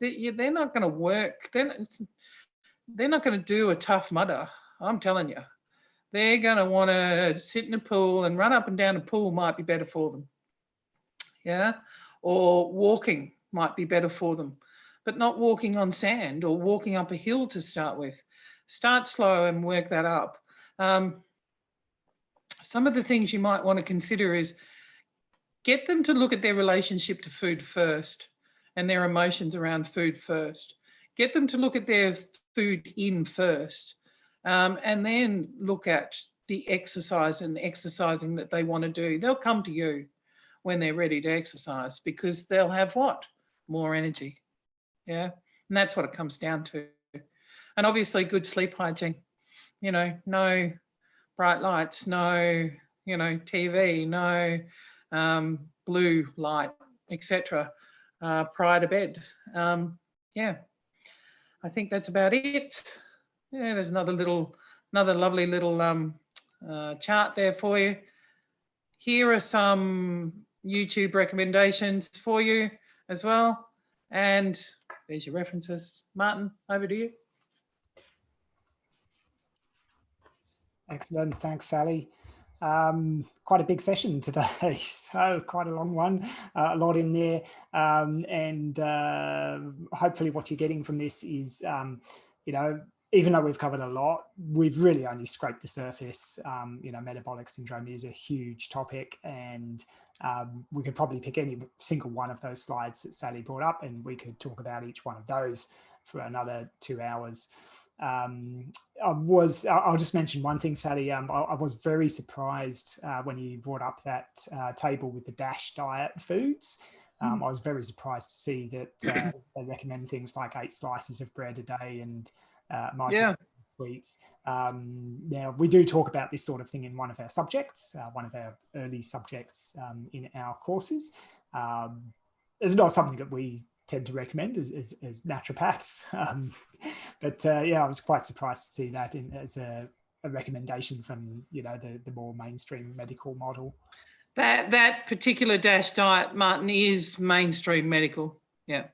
they're not going to work. They're not going to do a Tough Mudder. I'm telling you. They're going to want to sit in a pool, and run up and down a pool might be better for them. Yeah. Or walking might be better for them, but not walking on sand or walking up a hill to start with. Start slow and work that up. Some of the things you might want to consider is get them to look at their relationship to food first, and their emotions around food first. Get them to look at their food in first, and then look at the exercise and exercising that they want to do. They'll come to you when they're ready to exercise, because they'll have what? More energy. Yeah. And that's what it comes down to. And obviously good sleep hygiene, you know, no bright lights, no, you know, TV, no blue light, etc. Prior to bed. Yeah, I think that's about it. Yeah, there's another lovely little chart there for you. Here are some YouTube recommendations for you as well. And there's your references. Martin, over to you. Excellent. Thanks, Sally. Quite a big session today, so quite a long one, a lot in there. And hopefully what you're getting from this is, you know, even though we've covered a lot, we've really only scraped the surface. You know, metabolic syndrome is a huge topic, and we could probably pick any single one of those slides that Sally brought up, and we could talk about each one of those for another 2 hours. I'll just mention one thing, Sally. I was very surprised when you brought up that table with the DASH diet foods. I was very surprised to see that they recommend things like 8 slices of bread a day and sweets. Now, we do talk about this sort of thing in one of our subjects, one of our early subjects in our courses. It's not something that we tend to recommend as naturopaths. But yeah, I was quite surprised to see that as a recommendation from, you know, the more mainstream medical model. That particular DASH diet, Martin, is mainstream medical. Yeah.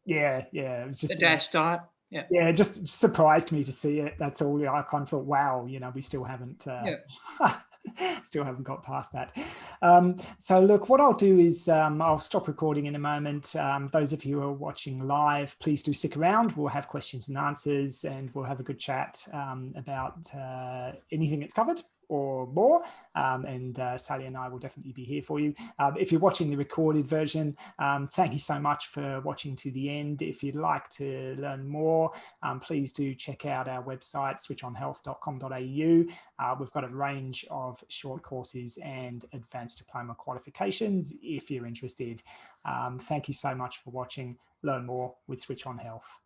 Yeah. It was just the DASH diet. Yeah. Yeah, just surprised me to see it. That's all. I kind of thought, wow, you know, we still haven't still haven't got past that. So look, what I'll do is I'll stop recording in a moment. Those of you who are watching live, please do stick around. We'll have questions and answers, and we'll have a good chat about anything that's covered or more. And Sally and I will definitely be here for you. If you're watching the recorded version, thank you so much for watching to the end. If you'd like to learn more, please do check out our website, switchonhealth.com.au. We've got a range of short courses and advanced diploma qualifications if you're interested. Thank you so much for watching. Learn more with Switch On Health.